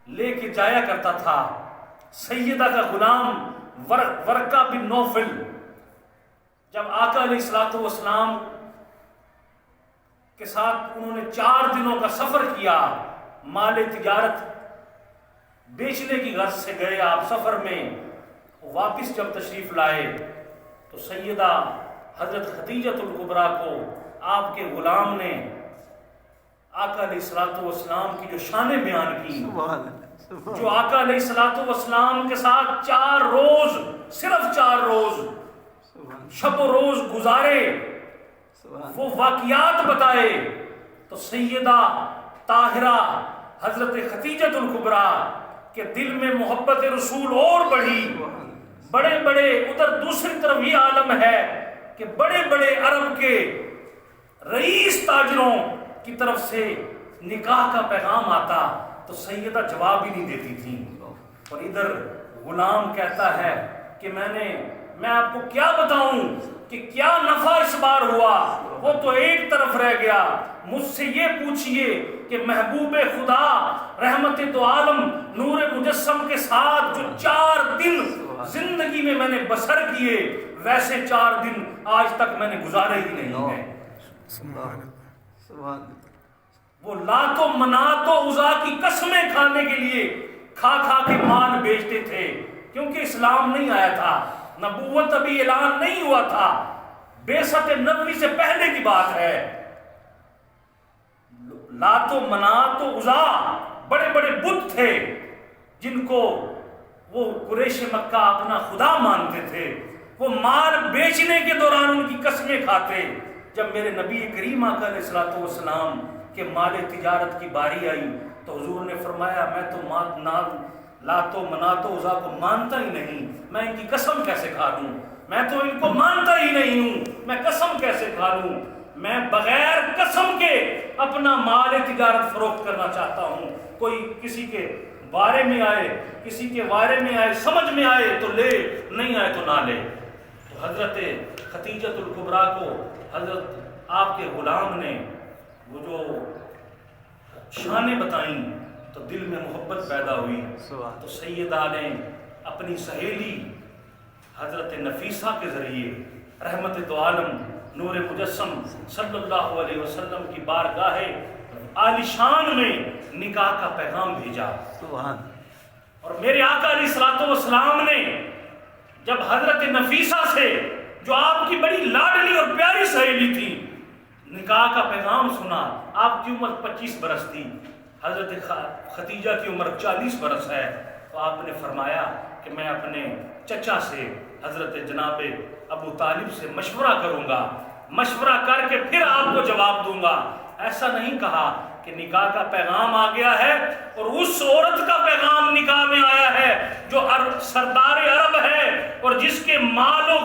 لے کے جایا کرتا تھا۔ سیدہ کا غلام ورقہ بن نوفل جب آقا علیہ الصلوۃ والسلام کے ساتھ انہوں نے 4 دنوں کا سفر کیا، مال تجارت بیچنے کی غرض سے گئے آپ سفر میں، واپس جب تشریف لائے تو سیدہ حضرت خدیجۃ الکبریٰ کو آپ کے غلام نے آقا علیہ الصلوۃ والسلام کی جو شانیں بیان کی، جو آقا علیہ الصلوۃ والسلام کے ساتھ 4 روز، صرف 4 روز شب و روز گزارے، وہ واقعات بتائے، تو سیدہ طاہرہ حضرت خدیجۃ الکبریٰ کے دل میں محبت رسول اور بڑھی۔ بڑے بڑے ادھر دوسری طرف یہ عالم ہے کہ بڑے بڑے عرب کے رئیس تاجروں کی طرف سے نکاح کا پیغام آتا تو سیدہ جواب ہی نہیں دیتی تھی، اور ادھر غلام کہتا ہے کہ میں آپ کو کیا بتاؤں کہ کیا نفع اس بار ہوا، وہ تو ایک طرف رہ گیا، مجھ سے یہ پوچھئے کہ محبوب خدا رحمت دو عالم نور مجسم کے ساتھ جو 4 دن زندگی میں نے بسر کیے، ویسے 4 دن آج تک میں نے گزارے ہی نہیں ہیں۔ وہ لات و منات و عزا کی قسمیں کھانے کے لیے کھا کھا کے مال بیچتے تھے، کیونکہ اسلام نہیں آیا تھا، نبوت ابھی اعلان نہیں ہوا تھا، بعثت نبوی سے پہلے کی بات ہے۔ لات و منات و عزا بڑے بڑے بت تھے جن کو وہ قریش مکہ اپنا خدا مانتے تھے، وہ مال بیچنے کے دوران ان کی قسمیں کھاتے۔ جب میرے نبی کریم آقا علیہ الصلوۃ والسلام کے مال تجارت کی باری آئی تو حضور نے فرمایا میں تو لات و منات و عزا کو مانتا ہی نہیں، میں ان کی قسم کیسے کھا لوں، میں تو ان کو مانتا ہی نہیں ہوں، میں قسم کیسے کھا لوں، میں بغیر قسم کے اپنا مال تجارت فروخت کرنا چاہتا ہوں۔ کوئی کسی کے بارے میں آئے، کسی کے بارے میں آئے، سمجھ میں آئے تو لے، نہیں آئے تو نہ لے۔ تو حضرت خدیجۃ الکبریٰ کو حضرت آپ کے غلام نے وہ جو شانیں بتائیں تو دل میں محبت پیدا ہوئی، تو سیدہ نے اپنی سہیلی حضرت نفیسہ کے ذریعے رحمت دو عالم نور مجسم صلی اللہ علیہ وسلم کی بارگاہ عالی شان میں نکاح کا پیغام بھیجا۔ اور میرے آقا علیہ الصلوۃ والسلام نے جب حضرت نفیسہ سے جو آپ کی بڑی لاڈلی اور پیاری سہیلی تھی نکاح کا پیغام سنا، آپ کی عمر 25 برس تھی، حضرت خدیجہ کی عمر 40 برس ہے، تو آپ نے فرمایا کہ میں اپنے چچا سے حضرت جناب ابو طالب سے مشورہ کروں گا، مشورہ کر کے پھر آپ کو جواب دوں گا۔ ایسا نہیں کہا کہ نکاح کا پیغام آ گیا ہے اور اس عورت کا پیغام نکاح میں آیا ہے جو سردار عرب ہے اور جس کے مال و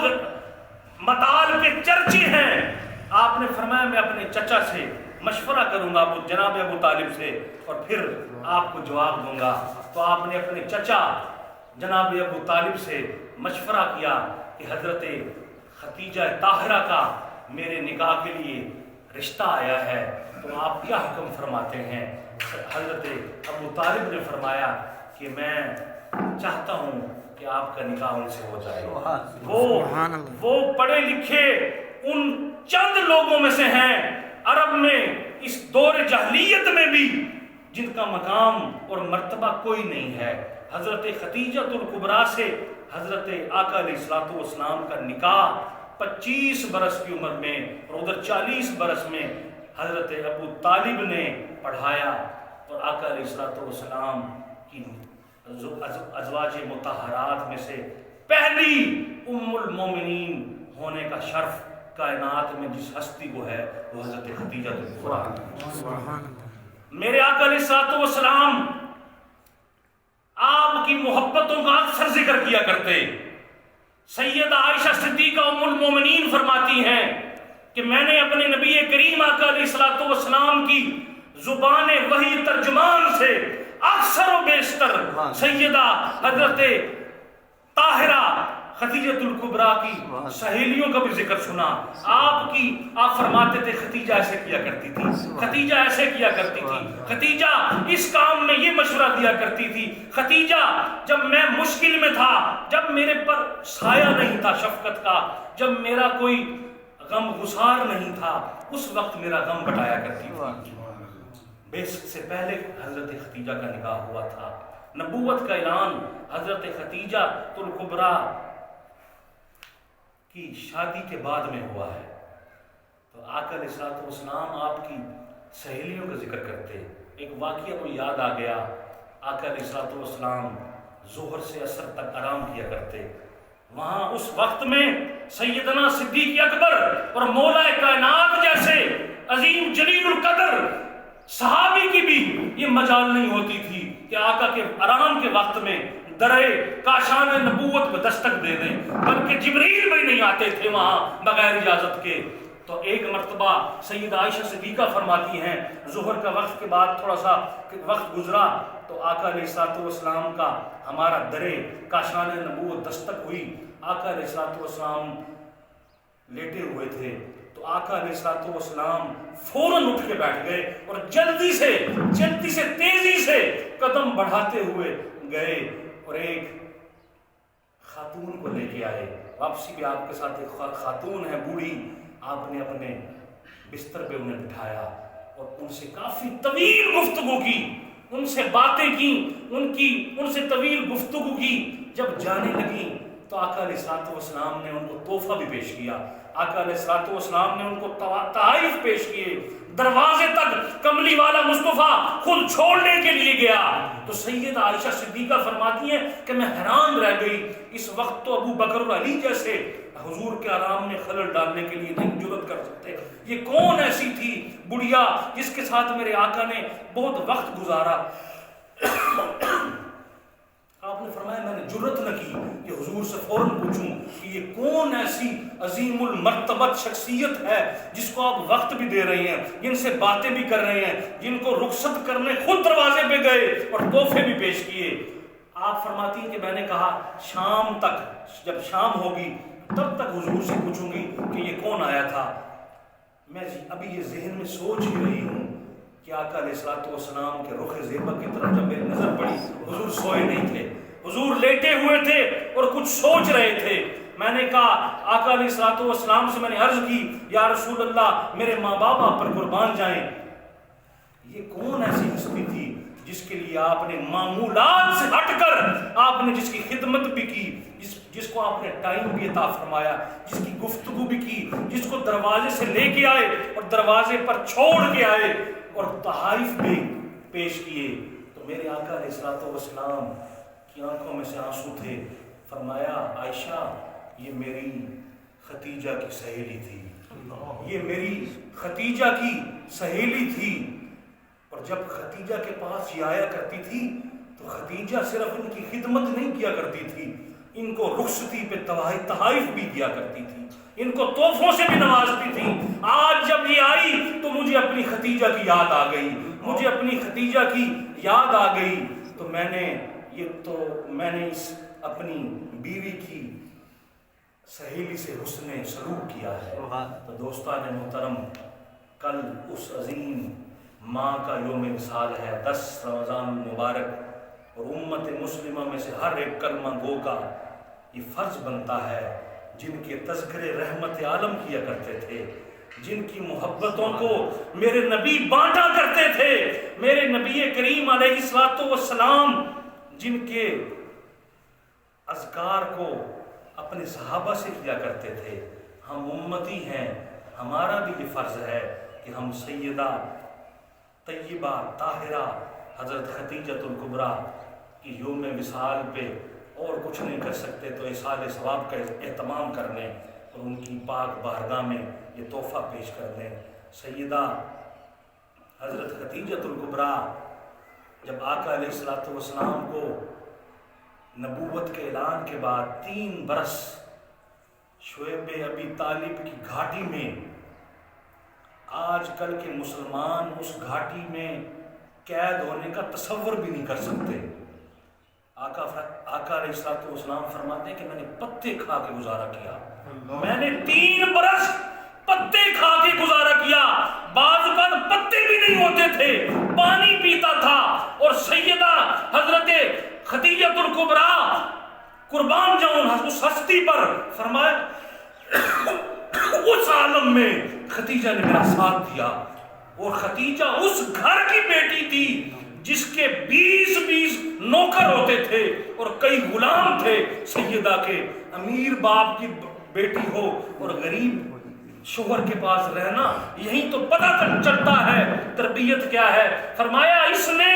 متال کے چرچے ہیں۔ آپ نے فرمایا میں اپنے چچا سے مشورہ کروں گا، جناب ابو طالب سے، اور پھر آپ کو جواب دوں گا۔ تو آپ نے اپنے چچا جناب ابو طالب سے مشورہ کیا کہ حضرت خدیجہ طاہرہ کا میرے نکاح کے لیے رشتہ آیا ہے، تو آپ کیا حکم فرماتے ہیں؟ حضرت ابو طالب نے فرمایا کہ میں چاہتا ہوں کہ آپ کا نکاح ان سے ہو جائے۔ وہ پڑھے لکھے ان چند لوگوں میں سے ہیں عرب میں اس دور جاہلیت میں بھی جن کا مقام اور مرتبہ کوئی نہیں ہے۔ حضرت خدیجۃ الکبریٰ سے حضرت آقا علیہ الصلوۃ والسلام کا نکاح 25 برس کی عمر میں اور ادھر 40 برس میں حضرت ابو طالب نے پڑھایا، اور آقا علیہ الصلوۃ والسلام کی ازواج مطہرات میں سے پہلی ام المومنین ہونے کا شرف کائنات میں جس ہستی کو ہے وہ حضرت خدیجہ الکبریٰ۔ میرے آقا علیہ الصلوۃ والسلام آپ کی محبتوں کا اکثر ذکر کیا کرتے۔ سیدہ عائشہ صدیقہ ام المومنین فرماتی ہیں کہ میں نے اپنے نبی کریم آقا علیہ الصلوۃ والسلام کی زبان وحی ترجمان سے اکثر و بیشتر سیدہ حضرت طاہرہ خدیجۃ الکبریٰ کی سہیلیوں کا بھی ذکر سنا. آپ فرماتے تھے خدیجہ ایسے کیا کرتی تھی, خدیجہ ایسے کیا کرتی تھی, خدیجہ اس کام میں یہ مشورہ دیا کرتی تھی, خدیجہ جب میں مشکل میں تھا, جب میرے پر سایہ نہیں تھا شفقت کا, جب میرا کوئی غم گسار نہیں تھا, اس وقت میرا غم بٹایا کرتی تھی. بیسک سے پہلے حضرت خدیجہ کا نکاح ہوا تھا. نبوت کا اعلان حضرت خدیجہ الکبریٰ کی شادی کے بعد میں ہوا ہے. تو آقا علیہ الصلوۃ والسلام آپ کی سہیلیوں کا ذکر کرتے. ایک واقعہ کو یاد آ گیا. آقا علیہ الصلوۃ والسلام ظہر سے عصر تک آرام کیا کرتے. وہاں اس وقت میں سیدنا صدیق اکبر اور مولا کائنات جیسے عظیم جلیل القدر صحابی کی بھی یہ مجال نہیں ہوتی تھی کہ آقا کے آرام کے وقت میں درے کاشان نبوت کو دستک دے دیں, بلکہ جبریل بھی نہیں آتے تھے وہاں بغیر اجازت کے. تو ایک مرتبہ سیدہ عائشہ صدیقہ فرماتی ہیں ظہر کا وقت کے بعد تھوڑا سا وقت گزرا تو آقا علیہ الصلوۃ والسلام کا ہمارا درے کاشان نبوت دستک ہوئی. آقا علیہ الصلوۃ والسلام لیٹے ہوئے تھے تو آقا علیہ الصلوۃ والسلام فوراً اٹھ کے بیٹھ گئے اور جلدی سے تیزی سے قدم بڑھاتے ہوئے گئے اور ایک خاتون کو لے کے آئے. واپسی بھی آپ کے ساتھ ایک خاتون ہے بوڑھی. آپ نے اپنے بستر پہ انہیں بٹھایا اور ان سے کافی طویل گفتگو کی, ان سے باتیں کی, ان سے طویل گفتگو کی. جب جانے لگی تو آقا علیہ الصلوۃ والسلام نے ان کو تحفہ بھی پیش کیا. آقا علیہ الصلوۃ والسلام نے ان کو تحائف پیش کیے. دروازے تک کملی والا مصطفیٰ خود چھوڑنے کے لیے گیا تو سیدہ عائشہ صدیقہ فرماتی ہیں کہ میں حیران رہ گئی. اس وقت تو ابو بکر اور علی جیسے حضور کے آرام میں خلل ڈالنے کے لیے نہیں جرأت کر سکتے. یہ کون ایسی تھی بڑھیا جس کے ساتھ میرے آقا نے بہت وقت گزارا. آپ نے فرمایا میں نے جرأت نہ کی کہ حضور سے فوراً پوچھوں کہ یہ کون ایسی عظیم المرتبت شخصیت ہے جس کو آپ وقت بھی دے رہے ہیں, جن سے باتیں بھی کر رہے ہیں, جن کو رخصت کرنے خود دروازے پہ گئے اور تحفے بھی پیش کیے. آپ فرماتی ہیں کہ میں نے کہا شام تک, جب شام ہوگی تب تک حضور سے پوچھوں گی کہ یہ کون آیا تھا. میں ابھی یہ ذہن میں سوچ ہی رہی ہوں کہ آقا علیہ الصلوۃ والسلام کے رخ زیبا کی طرف جب میری نظر پڑی, حضور سوئے نہیں تھے, حضور لیٹے ہوئے تھے اور کچھ سوچ رہے تھے. میں نے کہا آقا علیہ الصلوۃ والسلام سے میں نے عرض کی یا رسول اللہ میرے ماں باپ آپ پر قربان جائیں. یہ کون ایسی ہستی تھی جس کے لیے آپ نے معمولات سے ہٹ کر آپ نے جس کی خدمت بھی کی, جس کو آپ نے ٹائم بھی عطا فرمایا, جس کی گفتگو بھی کی, جس کو دروازے سے لے کے آئے اور دروازے پر چھوڑ کے آئے اور تحائف بھی پیش کیے. تو میرے آقا علیہ الصلوۃ والسلام کی آنکھوں میں سے آنسو تھے. فرمایا عائشہ یہ میری خدیجہ کی سہیلی تھی, یہ میری خدیجہ کی سہیلی تھی. اور جب خدیجہ کے پاس یہ آیا کرتی تھی تو خدیجہ صرف ان کی خدمت نہیں کیا کرتی تھی, ان کو رخصتی پہ تحائف بھی دیا کرتی تھی, ان کو تحفوں سے بھی نوازتی تھی. آج جب یہ آئی تو مجھے اپنی خدیجہ کی یاد آ گئی, مجھے اپنی خدیجہ کی یاد آ گئی. تو میں نے اس اپنی بیوی کی سہیلی سے حسن سلوک کیا ہے. تو دوستان محترم, کل اس عظیم ماں کا یوم وصال ہے, 10 رمضان مبارک, اور امت مسلمہ میں سے ہر ایک کلمہ گو کا یہ فرض بنتا ہے جن کے تذکرے رحمت عالم کیا کرتے تھے, جن کی محبتوں کو میرے نبی بانٹا کرتے تھے, میرے نبی کریم علیہ الصلوۃ والسلام جن کے اذکار کو اپنے صحابہ سے کیا کرتے تھے. ہم امتی ہیں, ہمارا بھی یہ فرض ہے کہ ہم سیدہ طیبہ طاہرہ حضرت خدیجۃ الکبریٰ کی یوم وصال پہ اور کچھ نہیں کر سکتے تو ایصال ثواب کا اہتمام کرنے اور ان کی پاک بارگاہ میں یہ تحفہ پیش کرنے. سیدہ حضرت خدیجۃ الکبریٰ جب آقا علیہ الصلوۃ والسلام کو نبوت کے اعلان کے بعد 3 برس شعیب ابی طالب کی گھاٹی میں, آج کل کے مسلمان اس گھاٹی میں قید ہونے کا تصور بھی نہیں کر سکتے. آقا علیہ السلام فرماتے ہیں کہ میں نے پتے کھا کے گزارا کیا، میں نے 3 برس پتے کھا کے گزارا کیا، بعض اوقات پتے بھی نہیں ہوتے تھے، پانی پیتا تھا۔ اور سیدہ حضرت خدیجہ الکبریٰ قربان جاؤں اس ہستی پر، فرمایا اس عالم میں خدیجہ نے میرا ساتھ دیا۔ اور خدیجہ اس گھر کی بیٹی تھی جس کے 20 نوکر ہوتے تھے اور کئی غلام تھے۔ سیدہ کے امیر باپ کی بیٹی ہو اور غریب شوہر کے پاس رہنا، یہی تو پتہ چلتا ہے تربیت کیا ہے۔ فرمایا اس نے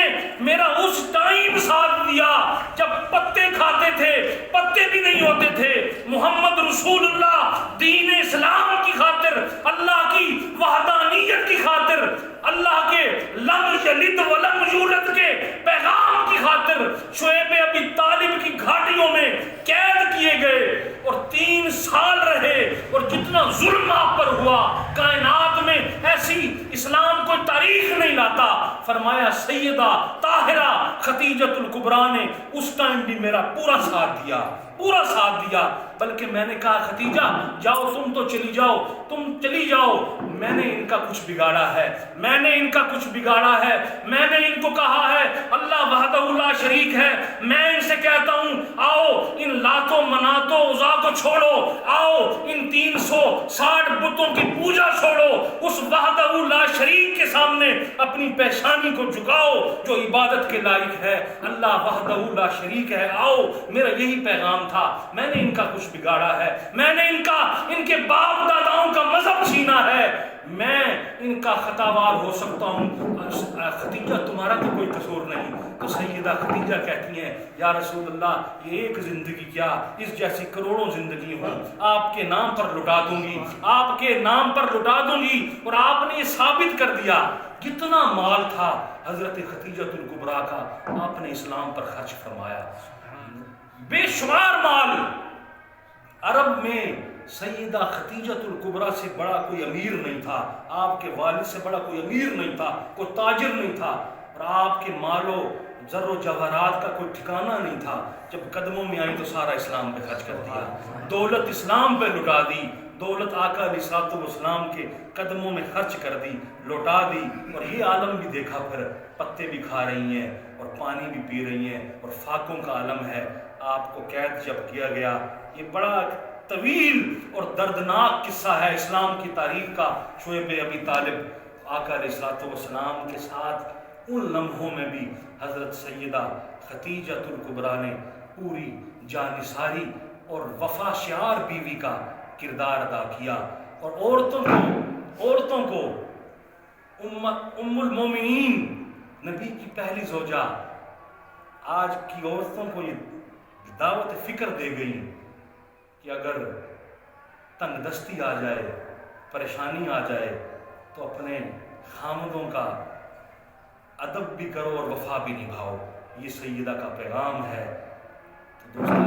میرا اس ٹائم ساتھ دیا جب پتے کھاتے تھے، پتے بھی نہیں ہوتے تھے، محمد رسول اللہ دین اسلام کی خاطر، اللہ کی وحدانیت کی خاطر، اللہ کے لم یلد ولم یولد کے پیغام کی خاطر شعیب ابی طالب کی گھاٹیوں میں قید کیے گئے اور 3 سال رہے۔ اور جتنا ظلم آپ پر ہوا کائنات میں ایسی اسلام کوئی تاریخ نہیں لاتا۔ فرمایا سیدہ طاہرہ خدیجہ الکبریٰ نے اس ٹائم بھی میرا پورا ساتھ دیا، پورا ساتھ دیا۔ بلکہ میں نے کہا خدیجہ جاؤ، تم تو چلی جاؤ، تم چلی جاؤ، میں نے ان کا کچھ بگاڑا ہے، میں نے ان کا کچھ بگاڑا ہے، میں نے ان کو کہا ہے اللہ وحدہ لا شریک ہے، میں ان سے کہتا ہوں آؤ ان لاتوں مناتوں عزا کو چھوڑو، آؤ ان 360 بتوں کی پوجا چھوڑو، اس وحدہ لا شریک کے سامنے اپنی پیشانی کو جھکاؤ جو عبادت کے لائق ہے، اللہ وحدہ لا شریک ہے، آؤ۔ میرا یہی پیغام تھا۔ میں نے ان کا کچھ بگاڑا ہے، میں نے ان کے باپ داداؤں کا مذہب چھینا ہے، میں ان کا خطاوار ہو سکتا ہوں، خدیجہ تمہارا تو کوئی قصور نہیں۔ تو سیدہ خدیجہ کہتی ہیں یا رسول اللہ یہ ایک زندگی کیا، اس جیسی کروڑوں زندگی ہوں، آپ کے نام پر لٹا دوں گی، آپ کے نام پر لٹا دوں گی۔ اور آپ نے یہ ثابت کر دیا، جتنا مال تھا حضرت خدیجہ الکبریٰ کا آپ نے اسلام پر خرچ فرمایا، بے شمار مال۔ عرب میں سیدہ خدیجہ الکبریٰ سے بڑا کوئی امیر نہیں تھا، آپ کے والد سے بڑا کوئی امیر نہیں تھا، کوئی تاجر نہیں تھا، اور آپ کے مال و زر و جواہرات کا کوئی ٹھکانہ نہیں تھا۔ جب قدموں میں آئی تو سارا اسلام پہ خرچ کر دیا، دولت اسلام پہ لٹا دی، دولت آقا علیہ السلام کے قدموں میں خرچ کر دی، لوٹا دی۔ اور یہ عالم بھی دیکھا، پھر پتے بھی کھا رہی ہیں اور پانی بھی پی رہی ہیں، اور فاقوں کا عالم ہے۔ آپ کو قید جب کیا گیا، یہ بڑا طویل اور دردناک قصہ ہے اسلام کی تاریخ کا۔ شعیب ابی طالب آقا علیہ السلام کے ساتھ ان لمحوں میں بھی حضرت سیدہ خدیجہ الکبریٰ نے پوری جانثاری اور وفا شعار بیوی کا کردار ادا کیا۔ اور عورتوں کو ام المومنین نبی کی پہلی زوجہ، آج کی عورتوں کو یہ دعوت فکر دے گئی کہ اگر تنگ دستی آ جائے، پریشانی آ جائے تو اپنے خامدوں کا ادب بھی کرو اور وفا بھی نبھاؤ۔ یہ سیدہ کا پیغام ہے۔ تو دوستان